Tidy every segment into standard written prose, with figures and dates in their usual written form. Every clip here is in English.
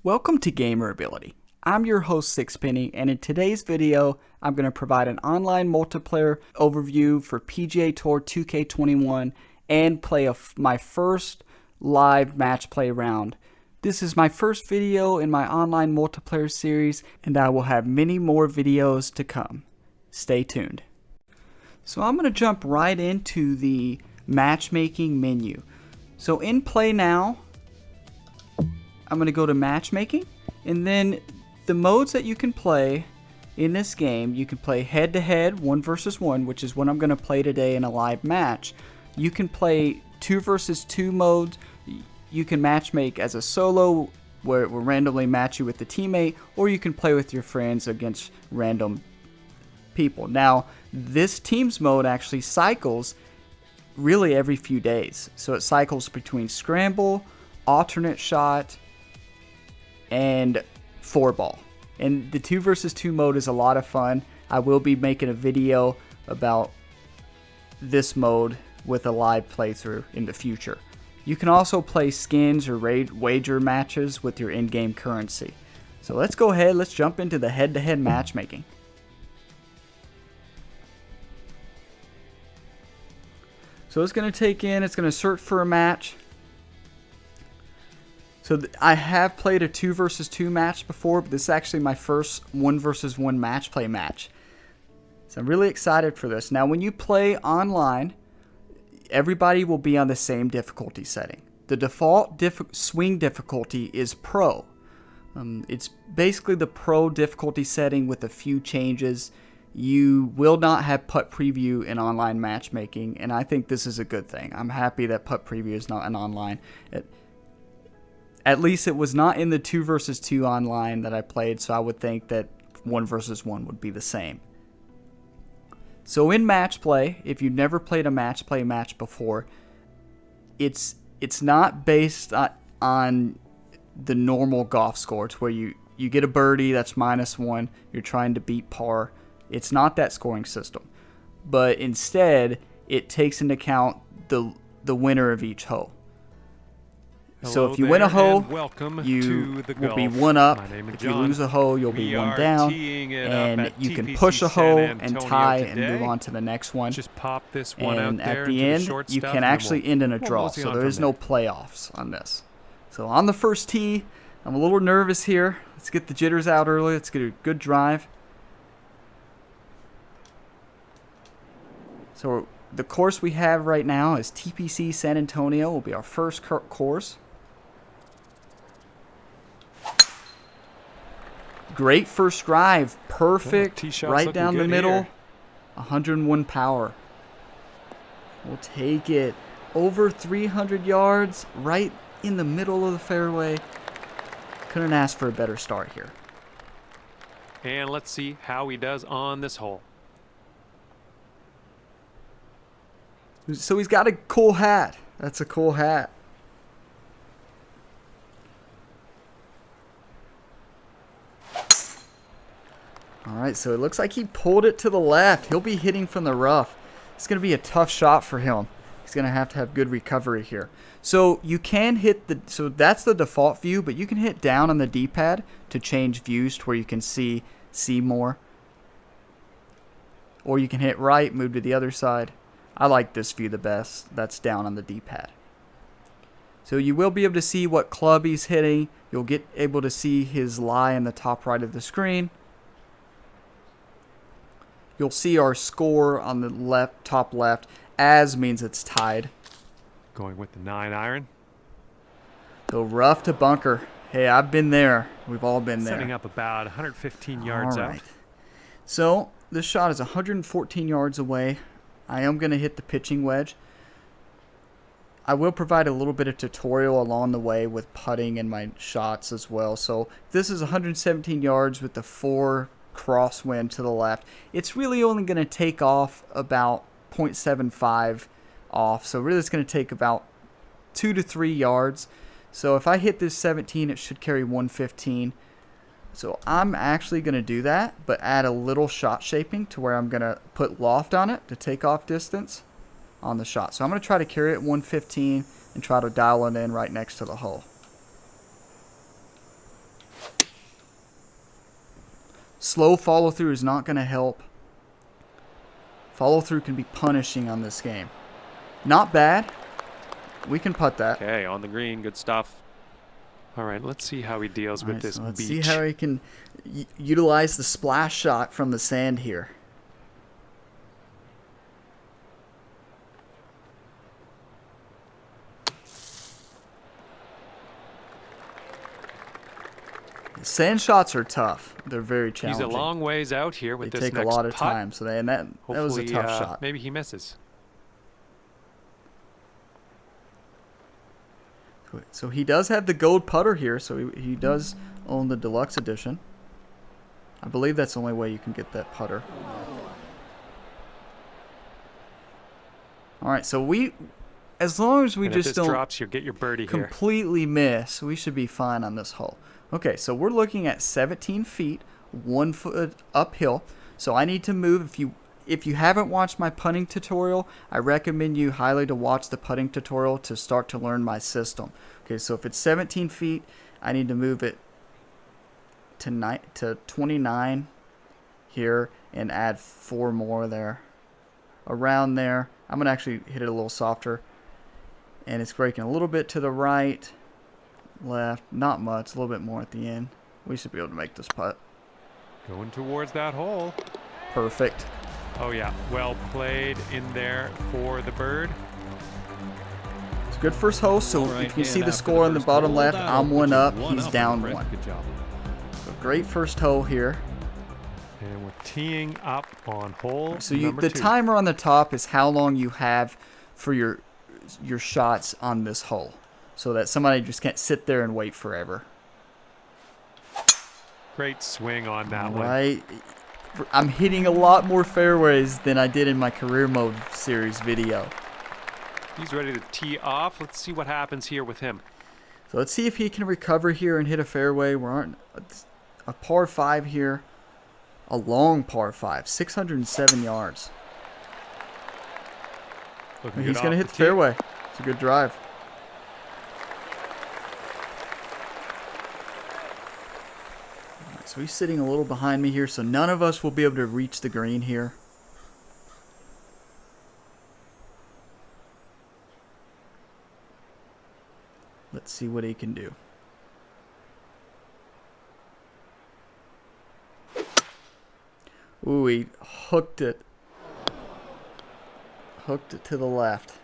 Welcome to Gamer Ability. I'm your host Sixpenny, and in today's video I'm going to provide an online multiplayer overview for PGA Tour 2K21 and play my first live match play round. This is my first video in my online multiplayer series, and I will have many more videos to come. Stay tuned. So I'm going to jump right into the matchmaking menu. So in Play Now, I'm going to go to matchmaking, and then the modes that you can play in this game, you can play head-to-head, 1 versus 1, which is what I'm going to play today in a live match. You can play 2 versus 2 modes. You can matchmake as a solo, where it will randomly match you with the teammate, or you can play with your friends against random people. Now, this teams mode actually cycles really every few days. So it cycles between scramble, alternate shot, and 4-ball. And the 2 versus 2 mode is a lot of fun. I will be making a video about this mode with a live playthrough in the future. You can also play skins or wager matches with your in-game currency. So let's go ahead, let's jump into the head-to-head matchmaking. So it's going to it's going to search for a match. So I have played a 2 versus 2 match before, but this is actually my first 1 versus 1 match play match. So I'm really excited for this. Now when you play online, everybody will be on the same difficulty setting. The default swing difficulty is Pro. It's basically the Pro difficulty setting with a few changes. You will not have putt preview in online matchmaking, and I think this is a good thing. I'm happy that putt preview is not an online. At least it was not in the 2 versus 2 online that I played, so I would think that 1 versus 1 would be the same. So in match play, if you've never played a match play match before, it's not based on the normal golf score, to where you get a birdie, that's -1, you're trying to beat par. It's not that scoring system. But instead, it takes into account the winner of each hole. So if you win a hole, you will be 1 up. If you lose a hole, you'll be 1 down. And you can push a hole and tie and move on to the next one. And at the end, you can actually end in a draw. So there is no playoffs on this. So on the first tee, I'm a little nervous here. Let's get the jitters out early. Let's get a good drive. So the course we have right now is TPC San Antonio. Will be our first course. Great first drive, perfect, right down the middle, here. 101 power. We'll take it. Over 300 yards, right in the middle of the fairway. Couldn't ask for a better start here. And let's see how he does on this hole. So he's got a cool hat. That's a cool hat. Alright, so it looks like he pulled it to the left. He'll be hitting from the rough. It's going to be a tough shot for him. He's going to have good recovery here. So you can hit so that's the default view, but you can hit down on the D-pad to change views to where you can see more. Or you can hit right, move to the other side. I like this view the best. That's down on the D-pad. So you will be able to see what club he's hitting. You'll get able to see his lie in the top right of the screen. You'll see our score on the top left. As means it's tied. Going with the 9-iron. Go rough to bunker. Hey, I've been there. We've all been there. Setting up about 115 yards out. So this shot is 114 yards away. I am going to hit the pitching wedge. I will provide a little bit of tutorial along the way with putting and my shots as well. So this is 117 yards with the 4 crosswind to the left. It's really only going to take off about 0.75 off. So really it's going to take about 2 to 3 yards. So if I hit this 17, it should carry 115. So I'm actually going to do that, but add a little shot shaping to where I'm going to put loft on it to take off distance on the shot. So I'm going to try to carry it 115 and try to dial it in right next to the hole. Slow follow through is not going to help. Follow through can be punishing on this game. Not bad. We can putt that. Okay, on the green, good stuff. All right, let's see how he deals with this Let's beach. see how he can utilize the splash shot from the sand here. Sand shots are tough. They're very challenging. He's a long ways out here with They this take next a lot of putt. time. So that was a tough shot. Maybe he misses. So he does have the gold putter here, so he does own the deluxe edition. I believe that's the only way you can get that putter. All right, so as long as we just don't drops, you'll get your birdie here. completely miss, we should be fine on this hole. Okay, so we're looking at 17 feet, 1 foot uphill. So I need to move. If you haven't watched my putting tutorial, I recommend you highly to watch the putting tutorial to start to learn my system. Okay, so if it's 17 feet, I need to move it to 29 here and add 4 more there. Around there. I'm going to actually hit it a little softer. And it's breaking a little bit to the right, left. Not much, a little bit more at the end. We should be able to make this putt. Going towards that hole. Perfect. Oh, yeah. Well played in there for the bird. It's a good first hole, so Right, if you can see and the after score on the first bottom hole, left, that'll I'm put 1 you up, 1 he's up, down Brett. 1. Good job. So great first hole here. And we're teeing up on hole So number the 2. timer on the top is how long you have for your shots on this hole, so that somebody just can't sit there and wait forever. Great swing on that one. Right. I'm hitting a lot more fairways than I did in my career mode series video. He's ready to tee off. Let's see what happens here with him. So let's see if he can recover here and hit a fairway. We're on a par 5 here. A long par 5, 607 yards. Looking He's good going to off hit the tee. fairway. It's a good drive. All right, so he's sitting a little behind me here, so none of us will be able to reach the green here. Let's see what he can do. Ooh, he hooked it. Hooked it to the left.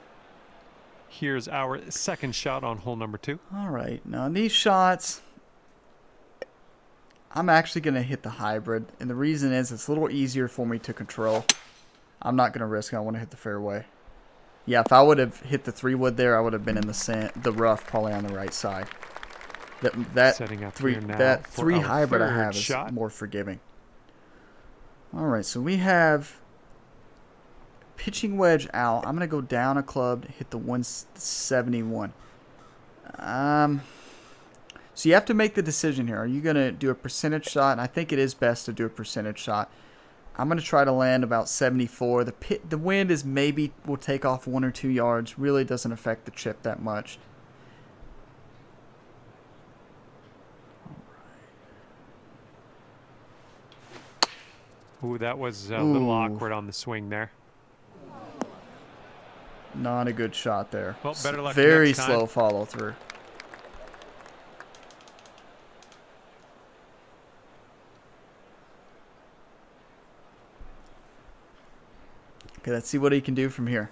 Here's our second shot on hole number 2. All right. Now, in these shots, I'm actually going to hit the hybrid. And the reason is it's a little easier for me to control. I'm not going to risk it. I want to hit the fairway. Yeah, if I would have hit the 3-wood there, I would have been in the rough, probably on the right side. Setting up three here now that for 3 our hybrid I third have shot. is more forgiving. All right, so we have pitching wedge out. I'm going to go down a club, hit the 171. So you have to make the decision here. Are you going to do a percentage shot? And I think it is best to do a percentage shot. I'm going to try to land about 74. The wind is maybe will take off 1 or 2 yards. Really doesn't affect the chip that much. Ooh, that was a little Ooh. awkward on the swing there. Not a good shot there. Well, better luck Very next time. slow follow through. Okay, let's see what he can do from here.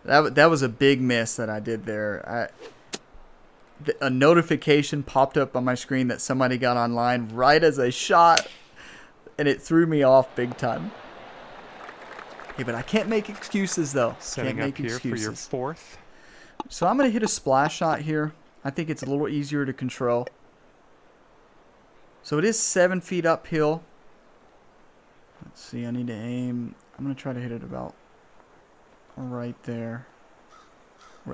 That was a big miss that I did there. A notification popped up on my screen that somebody got online right as I shot, and it threw me off big time. Okay, but I can't make excuses, though. Setting Can't up make here excuses. for your fourth. So I'm going to hit a splash shot here. I think it's a little easier to control. So it is 7 feet uphill. Let's see, I need to aim. I'm going to try to hit it about right there.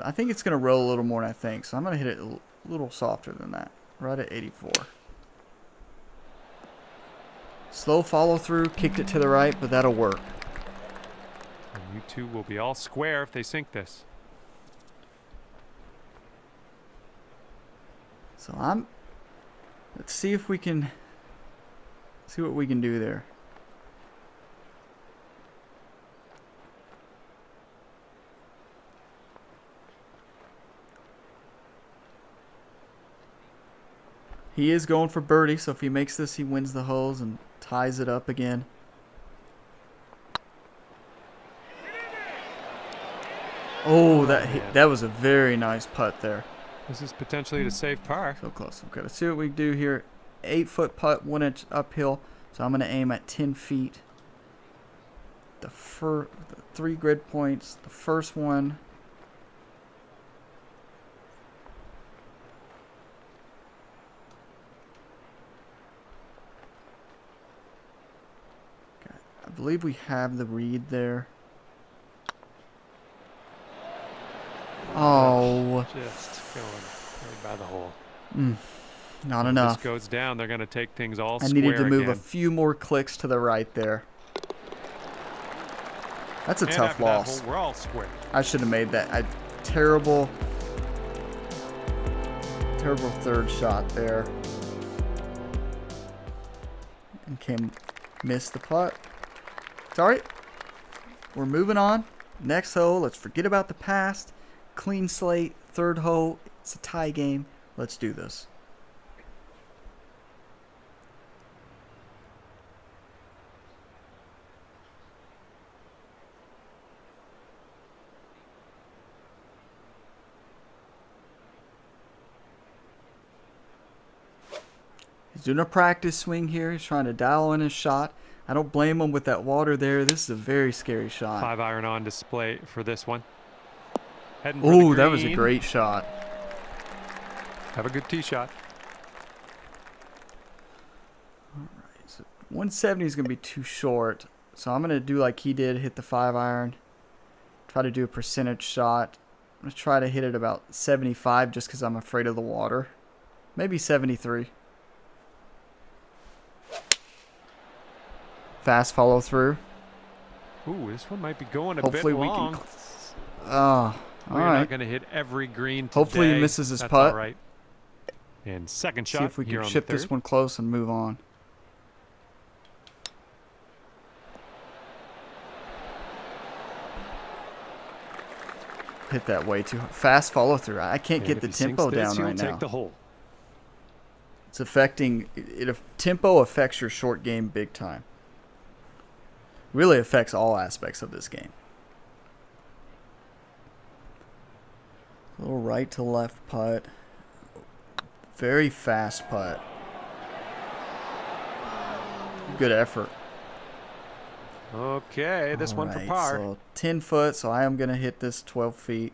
I think it's going to roll a little more than I think. So I'm going to hit it a little softer than that. Right at 84. Slow follow through. Kicked it to the right, but that'll work. And you two will be all square if they sink this. So let's see if we can See what we can do there. He is going for birdie, so if he makes this, he wins the holes and ties it up again. Oh, that was a very nice putt there. This is potentially to save par. So close. Okay, let's see what we can do here. 8-foot putt, 1 inch uphill. So I'm going to aim at 10 feet. The 3 grid points. The first one. Okay, I believe we have the read there. Oh. Just going right by the hole. Not enough. If this goes down, they're going to take things all I square needed to move again. a few more clicks to the right there. That's a And tough after that loss. hole, we're all square. I should have made that. Terrible third shot there. And missed the putt. It's alright. We're moving on. Next hole, let's forget about the past. Clean slate, third hole. It's a tie game. Let's do this. He's doing a practice swing here. He's trying to dial in his shot. I don't blame him with that water there. This is a very scary shot. 5-iron on display for this one. Heading for the Oh, that was a green. great shot. Have a good tee shot. All right, so 170 is going to be too short. So I'm going to do like he did, hit the 5-iron. Try to do a percentage shot. I'm going to try to hit it about 75 just because I'm afraid of the water. Maybe 73. Fast follow through. Ooh, this one might be going a Hopefully bit we long. can. Oh, all We're right. not going to hit every green today. Hopefully he misses his That's putt. all right. And second shot See if we here can on chip the this third. one close and move on. Hit that way too fast follow through. I can't And get if the he sinks tempo this, down he'll right take now. the hole. It's affecting it. Tempo affects your short game big time. Really affects all aspects of this game. A little right to left putt. Very fast putt. Good effort. Okay, this one for Alright, par. So 10 foot, so I am going to hit this 12 feet.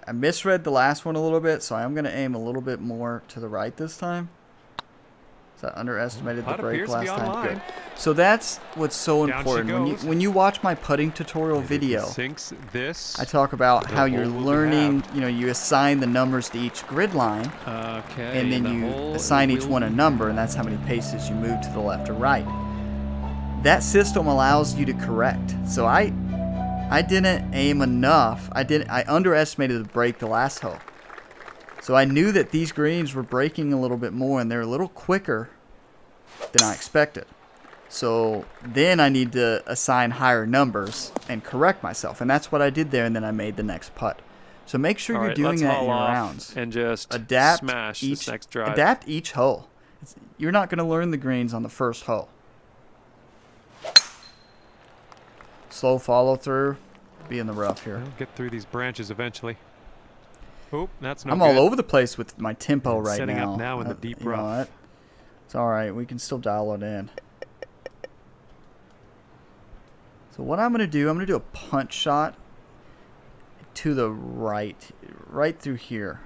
I misread the last one a little bit, so I am going to aim a little bit more to the right this time. So I underestimated the Putt break appears to be last time. online. Good. So that's what's so Down she important. goes. When you watch my putting tutorial And if he video, sinks this. I talk about the how you're hole will be learning, halved. you assign the numbers to each grid line, Okay. and then the you hole assign each will one a be- number, and that's how many paces you move to the left or right. That system allows you to correct. So I didn't aim enough. I underestimated the break the last hole. So I knew that these greens were breaking a little bit more, and they're a little quicker than I expected. So then I need to assign higher numbers and correct myself, and that's what I did there, and then I made the next putt. So make sure All you're right, doing let's that in haul your off rounds. and just Adapt smash each this next drive. Adapt each hole. You're not going to learn the greens on the first hole. Slow follow through. Be in the rough here. I'll get through these branches eventually. Oh, that's no I'm good. all over the place with my tempo And right setting now. up now in the deep you know rough. what? It's all right. We can still dial it in. So what I'm going to do, I'm going to do a punch shot to the right through here.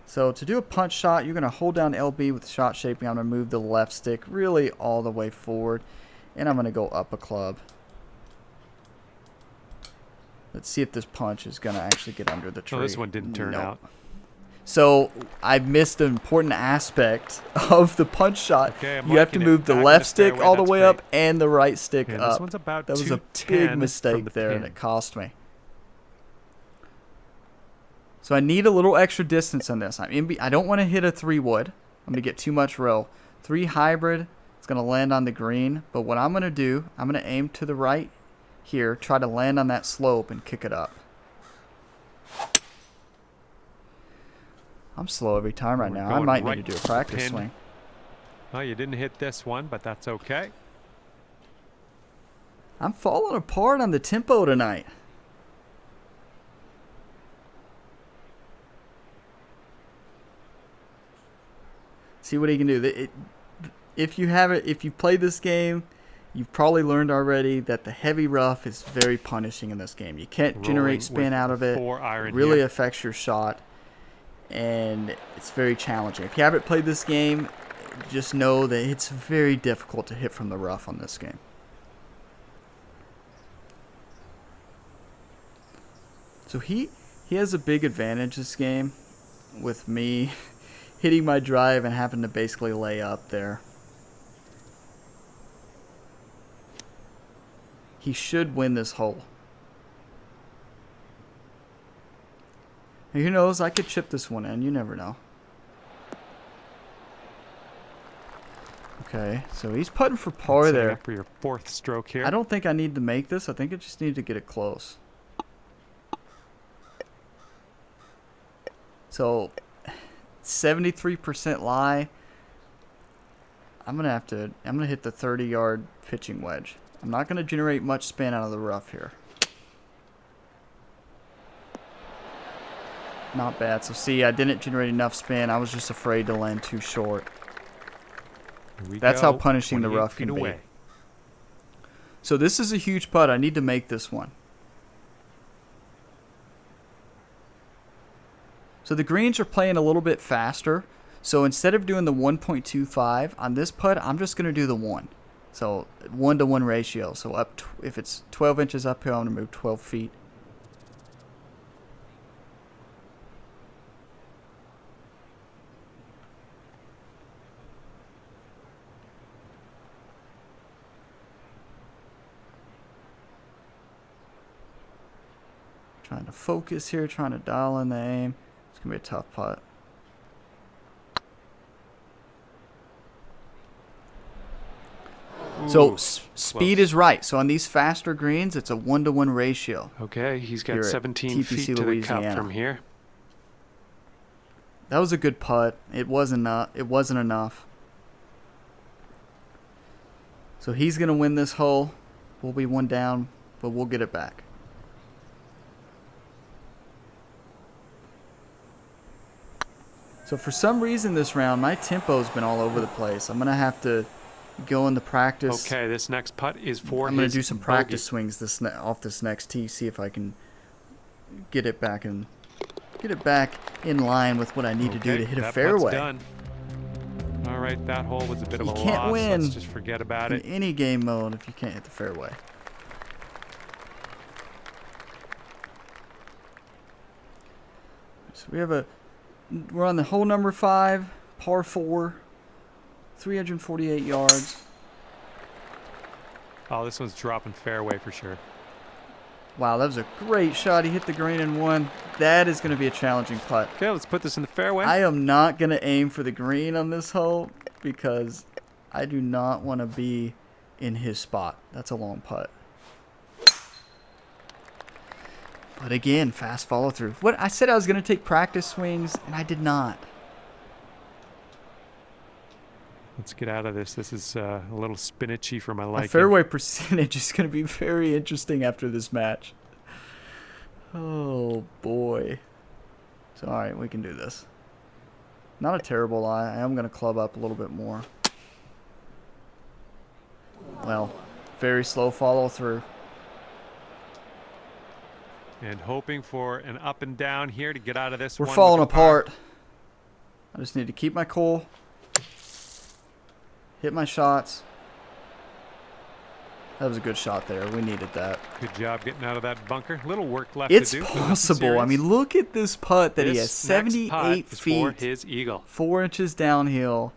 So to do a punch shot, you're going to hold down LB with shot shaping. I'm going to move the left stick really all the way forward, and I'm going to go up a club. Let's see if this punch is going to actually get under the tree. Oh, this one didn't turn Nope. out. So I missed an important aspect of the punch shot. Okay, you have to move the left stick all the way up and the right stick and up. This one's about that was a big mistake there, pin. and it cost me. So I need a little extra distance on this. I don't want to hit a 3-wood. I'm going to get too much roll. 3 hybrid. It's going to land on the green. But what I'm going to do, I'm going to aim to the right here, try to land on that slope and kick it up. I'm slow every time right now. I might need to do a practice swing. Oh, you didn't hit this one, but that's okay. I'm falling apart on the tempo tonight. See what he can do. If you played this game, you've probably learned already that the heavy rough is very punishing in this game. You can't generate spin out of it. It really affects your shot, and it's very challenging. If you haven't played this game, just know that it's very difficult to hit from the rough on this game. So he has a big advantage this game with me hitting my drive and having to basically lay up there. He should win this hole. And who knows, I could chip this one in. You never know. Okay, so he's putting for par there. Up for your 4th stroke here. I don't think I need to make this. I think I just need to get it close. So 73% lie. I'm gonna hit the 30-yard pitching wedge. I'm not gonna generate much spin out of the rough here. Not bad. So see, I didn't generate enough spin. I was just afraid to land too short. That's how punishing the rough can be. So this is a huge putt. I need to make this one. So the greens are playing a little bit faster. So instead of doing the 1.25 on this putt, I'm just going to do the 1. So 1-to-1 ratio. So if it's 12 inches uphill, I'm going to move 12 feet. Trying to focus here, trying to dial in the aim. It's going to be a tough putt. So speed is right. So on these faster greens, it's a 1-to-1 ratio. Okay, he's got 17 TPC feet to the cup from here. That was a good putt. It wasn't enough. So he's going to win this hole. We'll be 1 down, but we'll get it back. So for some reason this round, my tempo's been all over the place. I'm going to have to go in the practice. Okay, this next putt is for I'm going to do some practice swings off this next tee, see if I can get it back in line with what I need to do to hit a fairway. Done. All right, that hole was a bit of a loss. You can't win. Let's just forget about it. In any game mode if you can't hit the fairway. So we're on the hole number 5, par 4, 348 yards. Oh, this one's dropping fairway for sure. Wow, that was a great shot. He hit the green and won. That is going to be a challenging putt. Okay, let's put this in the fairway. I am not going to aim for the green on this hole because I do not want to be in his spot. That's a long putt. But again, fast follow through. What I said I was going to take practice swings, and I did not. Let's get out of this. This is a little spinachy for my liking. My fairway percentage is going to be very interesting after this match. Oh, boy. So, all right, we can do this. Not a terrible lie. I am going to club up a little bit more. Well, very slow follow through. And hoping for an up and down here to get out of this one. We're falling apart. I just need to keep my cool. Hit my shots. That was a good shot there. We needed that. Good job getting out of that bunker. Little work left It's to do. possible. I mean, look at this putt that he has. 78 feet. For his eagle. 4 inches downhill.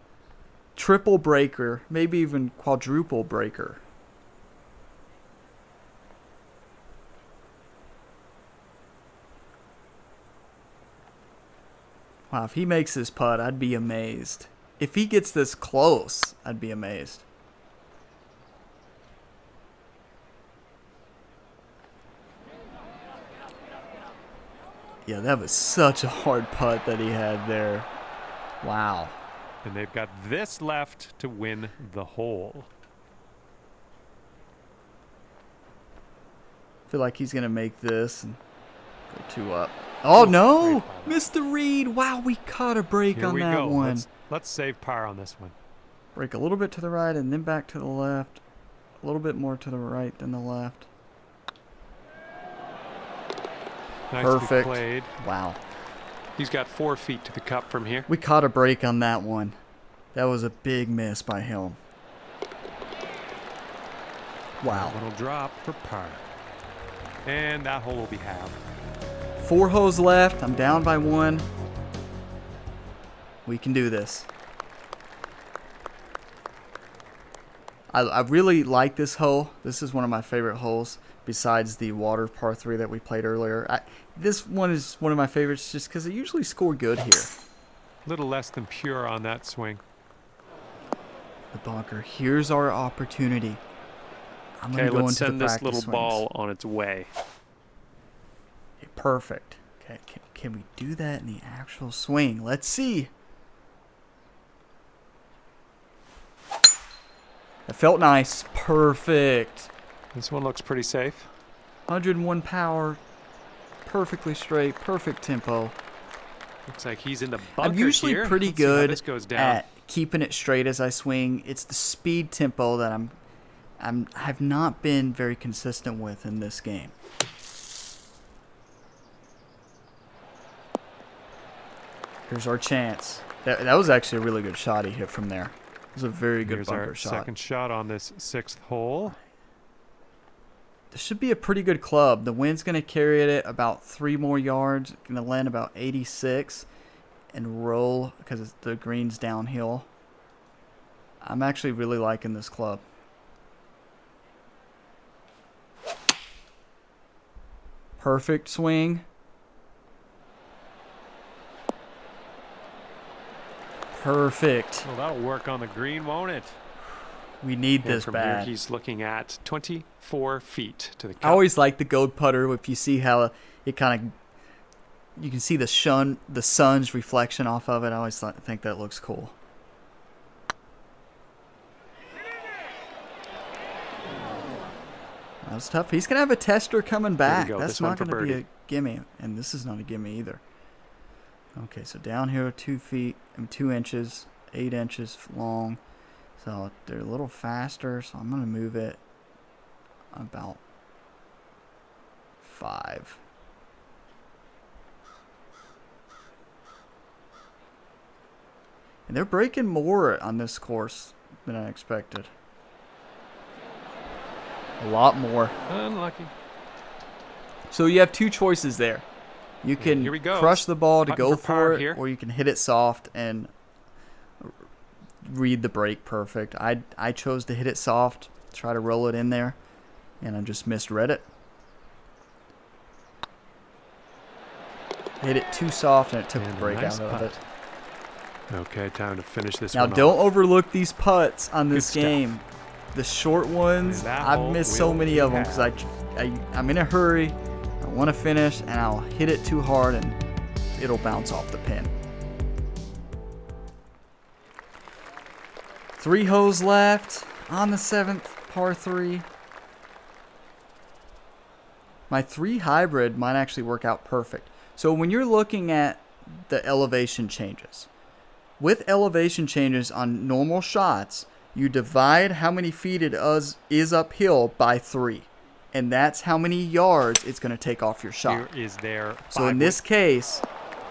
Triple breaker. Maybe even quadruple breaker. Wow, if he makes this putt, I'd be amazed. If he gets this close, I'd be amazed. Yeah, that was such a hard putt that he had there. Wow. And they've got this left to win the hole. I feel like he's going to make this and go 2 up. Oh, no! Missed the read. Wow, we caught a break on that one. Let's save par on this one. Break a little bit to the right and then back to the left. A little bit more to the right than the left. Nicely Perfect. Played. Wow. He's got 4 feet to the cup from here. We caught a break on that one. That was a big miss by him. Wow. That one will drop for par. And that hole will be halved. 4 holes left. I'm down by 1. We can do this. I really like this hole. This is one of my favorite holes besides the water par 3 that we played earlier. This one is one of my favorites just because they usually score good here. A little less than pure on that swing. The bunker. Here's our opportunity. I'm going to go let's into send the this little swings. ball on its way. Okay, perfect. Okay, can we do that in the actual swing? Let's see. It felt nice. Perfect. This one looks pretty safe. 101 power. Perfectly straight. Perfect tempo. Looks like he's in the bunker I'm usually here. pretty Let's see how good this goes down. at keeping it straight as I swing. It's the speed tempo that I've not been very consistent with in this game. Here's our chance. That was actually a really good shot he hit from there. It was a very good Here's bunker our shot. second shot on this 6th hole. This should be a pretty good club. The wind's going to carry it about 3 more yards. Going to land about 86 and roll because the green's downhill. I'm actually really liking this club. Perfect swing. Perfect. Well, that'll work on the green, won't it? We need And this from bad. Here he's looking at 24 feet to the cup. I always like the gold putter. If you see how it kind of, you can see the sun's reflection off of it. I always think that looks cool. That was tough. He's gonna have a tester coming back. go. That's This one not for gonna be a birdie. gimme, and this is not a gimme either. Okay, so down here, 2 feet and 2 inches, 8 inches long. So they're a little faster. So I'm gonna move it about 5. And they're breaking more on this course than I expected. A lot more. Unlucky. So you have 2 choices there. You can Here we go. crush the ball to Putting go for par for it, here. or you can hit it soft and read the break perfect. I chose to hit it soft, try to roll it in there, and I just misread it. Hit it too soft, and it took the break nice out of it. putt. Okay, time to finish this Now, one don't off. overlook these putts on this Good stuff. game. The short ones, And that I've hole missed so will many be of them because I'm in a hurry. I want to finish, and I'll hit it too hard, and it'll bounce off the pin. 3 holes left on the 7th, par 3. My 3 hybrid might actually work out perfect. So when you're looking at the elevation changes, with elevation changes on normal shots, you divide how many feet it is uphill by 3. And that's how many yards it's going to take off your shot. Here is their So in this case,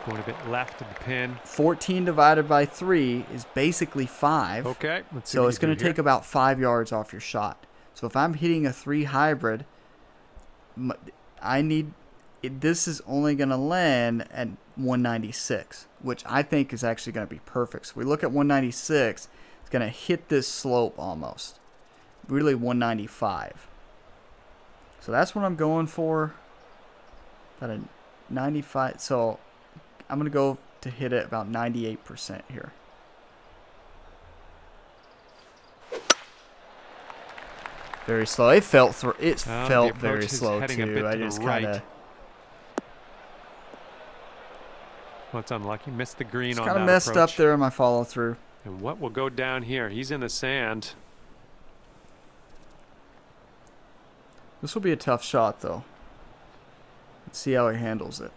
going a bit left of the pin. 14 divided by 3 is basically 5. Okay, let's see So what it's you going do to take here. about 5 yards off your shot. So if I'm hitting a 3 hybrid, this is only going to land at 196, which I think is actually going to be perfect. So we look at 196, it's going to hit this slope almost. Really 195. So that's what I'm going for. About a 95. So I'm going to go to hit it about 98% here. Very slow. It felt very slow too. I just kind of. Well, it's unlucky. Missed the green on that kind of messed approach. up there in my follow through. And what will go down here? He's in the sand. This will be a tough shot though. Let's see how he handles it.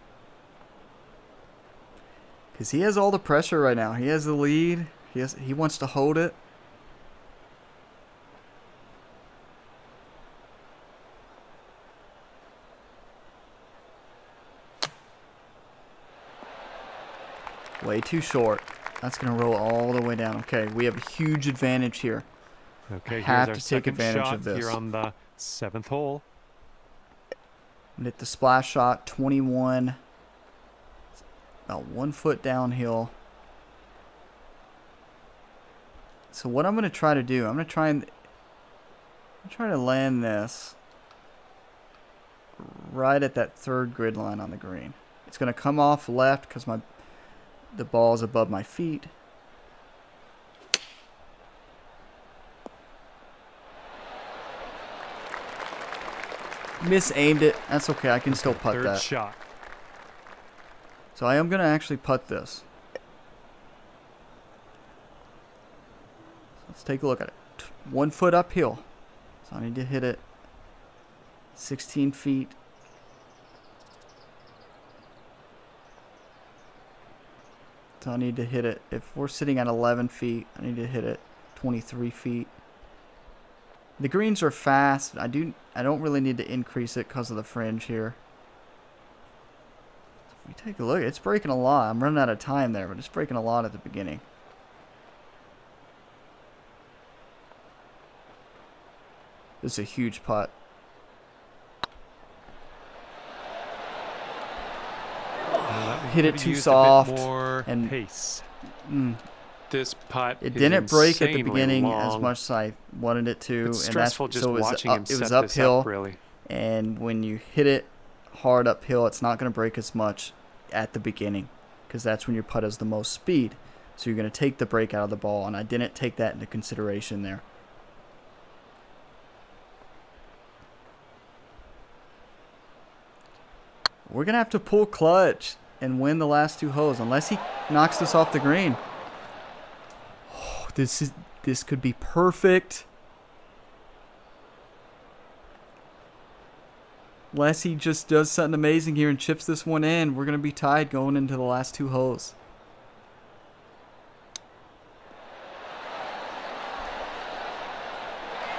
Because he has all the pressure right now. He has the lead. He wants to hold it. Way too short. That's going to roll all the way down. Okay, we have a huge advantage here. Okay, have to take advantage of this. Here on the 7th hole. Hit the splash shot, 21. About 1 foot downhill. So what I'm going to try to do, I'm going to try to land this right at that 3rd grid line on the green. It's going to come off left because the ball is above my feet. Misaimed it. That's okay. I can still putt that. 3rd shot. So I am going to actually putt this. Let's take a look at it. 1 foot uphill. So I need to hit it 16 feet. So I need to hit it. If we're sitting at 11 feet, I need to hit it 23 feet. The greens are fast. I don't really need to increase it because of the fringe here. If we take a look, it's breaking a lot. I'm running out of time there, but it's breaking a lot at the beginning. This is a huge putt. Hit it too soft and pace. This putt it didn't break at the beginning long. as much as I wanted it to. It's and stressful that's, just so watching him it was set this uphill, up, really. And when you hit it hard uphill, it's not going to break as much at the beginning because that's when your putt has the most speed. So you're going to take the break out of the ball, and I didn't take that into consideration there. We're going to have to pull clutch and win the last 2 holes unless he knocks this off the green. Oh, this could be perfect. Unless he just does something amazing here and chips this one in, we're going to be tied going into the last 2 holes.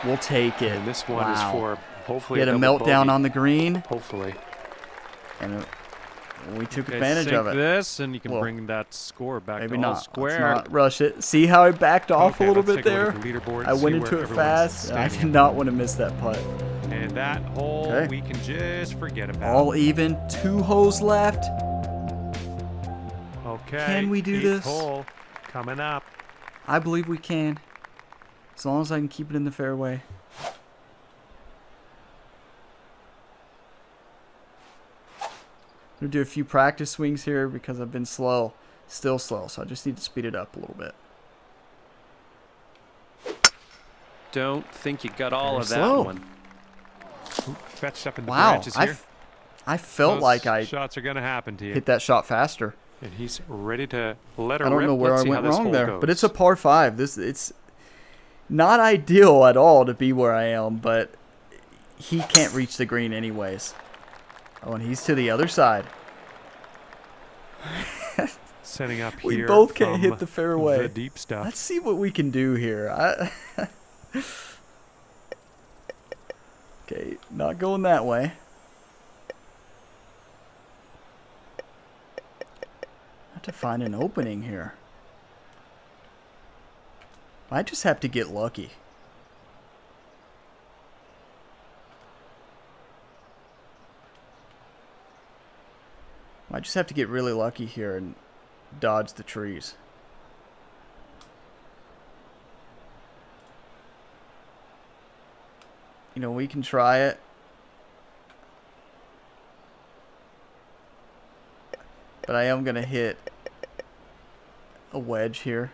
We'll take it. And this one is for hopefully he had a meltdown on the green. Hopefully. And we took advantage of it. This, and you can bring that score back maybe to all not. square. Let's not rush it. See how I backed off a little bit there? I went into it fast, and I did not want to miss that putt. And that hole we can just forget about. All even. 2 holes left. Okay. Can we do this? Hole coming up. I believe we can. As long as I can keep it in the fairway. I'm going to do a few practice swings here because I've been slow. Still slow, so I just need to speed it up a little bit. Don't think you got all of that slow. one. Ooh, fetched up in the branches here. I felt like I shots are going to happen to you. Hit that shot faster. And he's ready to let her rip. I don't know where I went wrong there, goes. but it's a par 5. It's not ideal at all to be where I am, but he can't reach the green anyways. Oh, and he's to the other side. Setting up here. We both can't hit the fairway. The deep stuff. Let's see what we can do here. Okay, not going that way. I have to find an opening here. I just have to get lucky. Might just have to get really lucky here and dodge the trees. You know, we can try it. But I am going to hit a wedge here.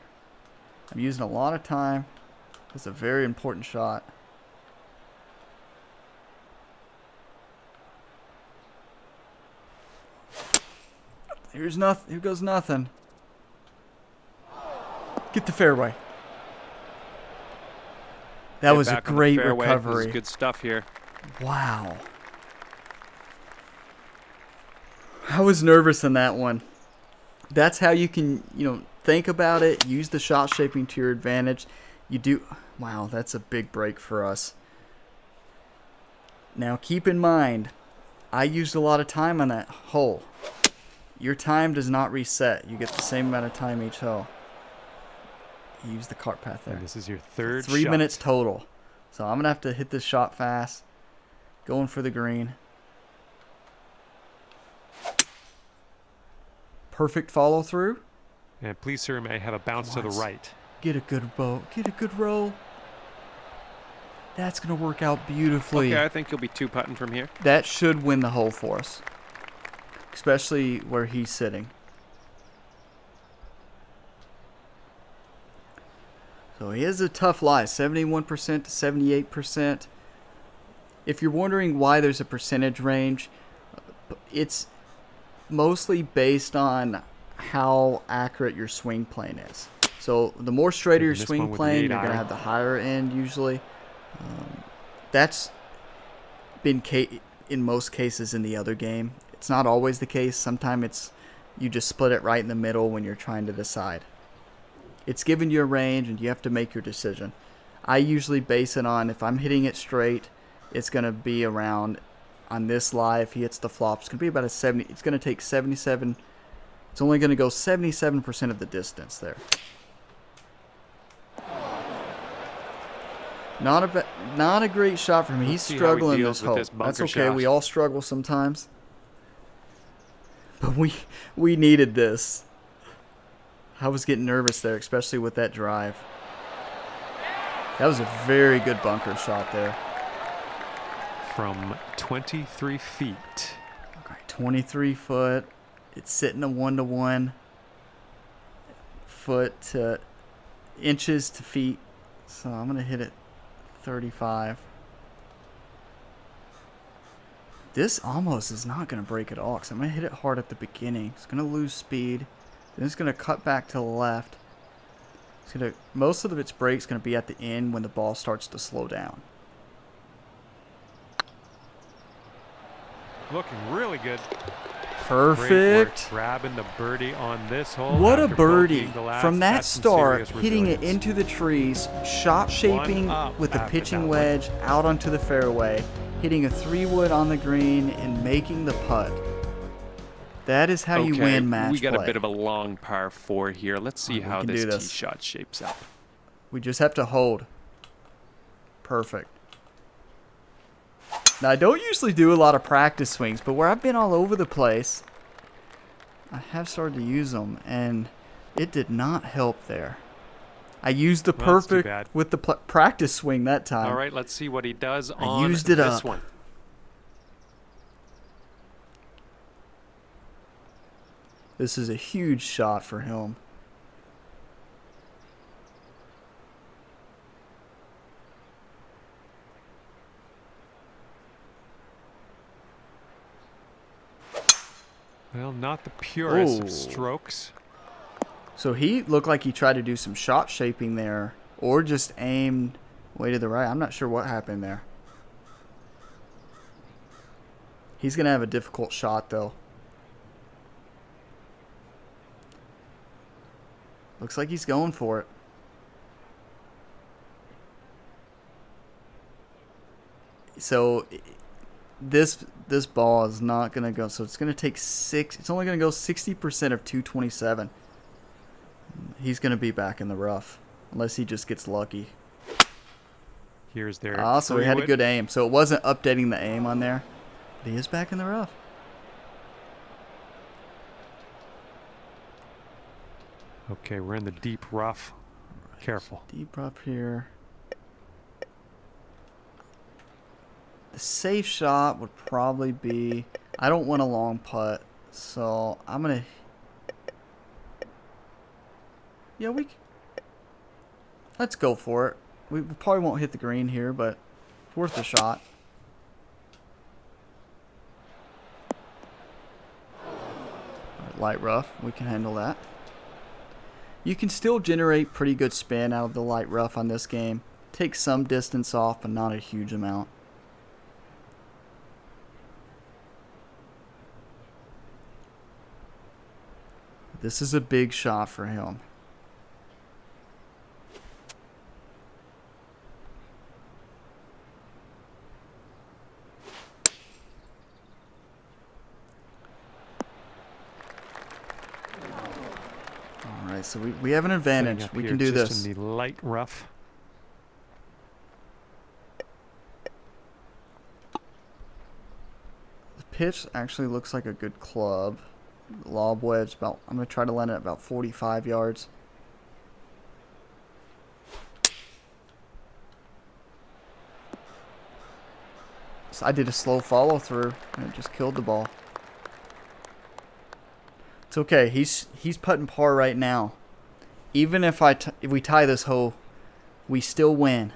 I'm using a lot of time. It's a very important shot. Here's nothing. Here goes nothing. Get the fairway. That was a great recovery. This is good stuff here. Wow. I was nervous in that one. That's how you can, think about it. Use the shot shaping to your advantage. You do. Wow, that's a big break for us. Now keep in mind, I used a lot of time on that hole. Your time does not reset. You get the same amount of time each hole. You use the cart path there. And this is your third shot. 3 shot. minutes total. So I'm going to have to hit this shot fast. Going for the green. Perfect follow through. And please, sir, may I have a bounce to the right. Get a good bow. Get a good roll. That's going to work out beautifully. Okay, I think you'll be two-putting from here. That should win the hole for us. Especially where he's sitting. So he has a tough lie. 71% to 78%. If you're wondering why there's a percentage range, it's mostly based on how accurate your swing plane is. So the more straighter your swing plane, you're going to have the higher end usually. That's been in most cases in the other game. It's not always the case. Sometimes you just split it right in the middle when you're trying to decide. It's giving you a range and you have to make your decision. I usually base it on if I'm hitting it straight, it's going to be around on this lie. If he hits the flop, it's going to be about a 70. It's going to take 77. It's only going to go 77% of the distance there. Not a great shot for him. He's struggling this hole. That's okay. We all struggle sometimes. But we needed this. I was getting nervous there, especially with that drive. That was a very good bunker shot there. From 23 feet. Okay, 23 foot. It's sitting a 1-to-1 foot to inches to feet. So I'm going to hit it 35. This almost is not going to break at all because I'm going to hit it hard at the beginning. It's going to lose speed. Then it's going to cut back to the left. It's going to, most of its break is going to be at the end when the ball starts to slow down. Looking really good. Perfect. Grabbing the birdie on this hole. What a birdie. From that start, hitting it into the trees, shot shaping with the pitching wedge out onto the fairway, hitting a 3-wood on the green, and making the putt. That is how you win match We got play. a bit of a long par 4 here. Let's see how this tee shot shapes up. We just have to hold. Perfect. Now, I don't usually do a lot of practice swings, but where I've been all over the place, I have started to use them, and it did not help there. I used the perfect with the practice swing that time. All right, let's see what he does on used it this up. one. This is a huge shot for him. Well, not the purest of strokes. So he looked like he tried to do some shot shaping there or just aimed way to the right. I'm not sure what happened there. He's going to have a difficult shot, though. Looks like he's going for it. So this ball is not going to go. So it's going to take 6. It's only going to go 60% of 227. He's going to be back in the rough unless he just gets lucky. Here's their so he had a good aim. So it wasn't updating the aim on there. But he is back in the rough. Okay, we're in the deep rough. Careful. Deep rough here. The safe shot would probably be, I don't want a long putt, so I'm going to, yeah, let's go for it. We probably won't hit the green here, but it's worth a shot. Light rough, we can handle that. You can still generate pretty good spin out of the light rough on this game. Take some distance off, but not a huge amount. This is a big shot for him. All right, so we have an advantage. We can do this. Just in the light rough. The pitch actually looks like a good club. Lob wedge, I'm going to try to land it at about 45 yards. So I did a slow follow through and it just killed the ball. It's okay. He's putting par right now. Even if we tie this hole, we still win.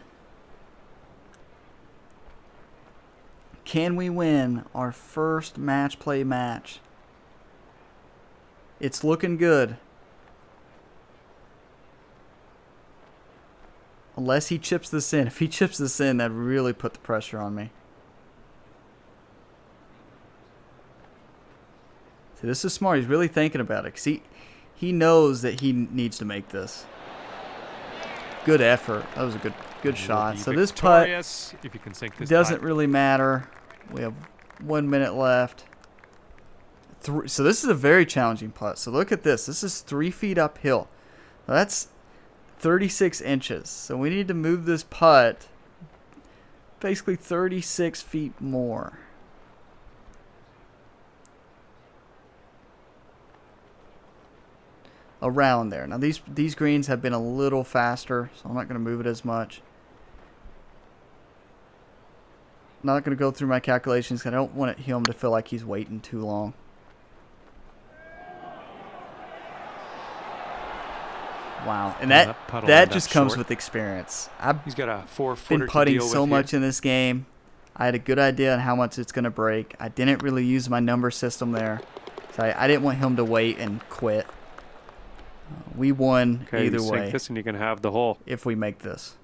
Can we win our first match play match? It's looking good. Unless he chips this in. If he chips this in, that'd really put the pressure on me. See, this is smart. He's really thinking about it. Because he knows that he needs to make this. Good effort. That was a good shot. So this putt if you can sink this doesn't putt. really matter. We have 1 minute left. So this is a very challenging putt. So look at this. This is 3 feet uphill. Now that's 36 inches. So we need to move this putt basically 36 feet more. Around there. Now these greens have been a little faster, so I'm not going to move it as much. Not going to go through my calculations because I don't want him to feel like he's waiting too long. Wow, and that just comes with experience. He's got a 4-footer been putting so much in this game. I had a good idea on how much it's going to break. I didn't really use my number system there, so I didn't want him to wait and quit. We won either way. Sink this and you can have the hole if we make this.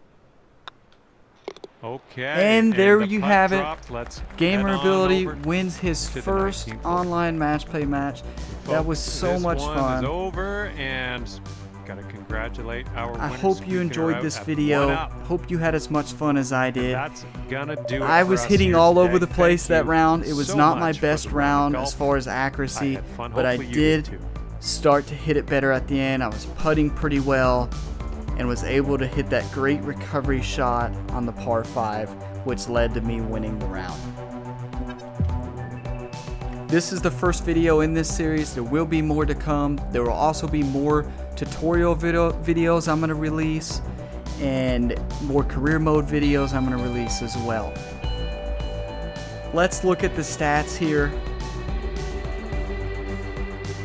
Okay. And there you have it. Let's Gamer Ability wins his first online match play match. That was so much fun. Is over, and gotta congratulate our winners. I hope you enjoyed this video. Hope you had as much fun as I did. That's gonna do it. I was hitting all over the place that round. It was not my best round as far as accuracy, but I did start to hit it better at the end. I was putting pretty well and was able to hit that great recovery shot on the par 5, which led to me winning the round. This is the first video in this series. There will be more to come. There will also be more tutorial videos I'm going to release and more career mode videos I'm going to release as well. Let's look at the stats here.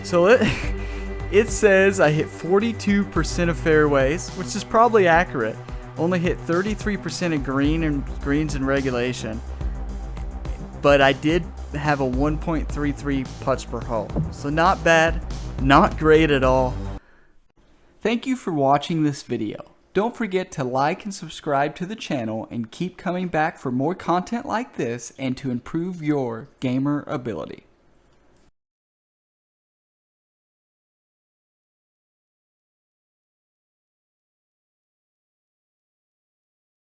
So it says I hit 42% of fairways, which is probably accurate. Only hit 33% of greens in regulation. But I did have a 1.33 putts per hole. So not bad, not great at all. Thank you for watching this video. Don't forget to like and subscribe to the channel and keep coming back for more content like this and to improve your gamer ability.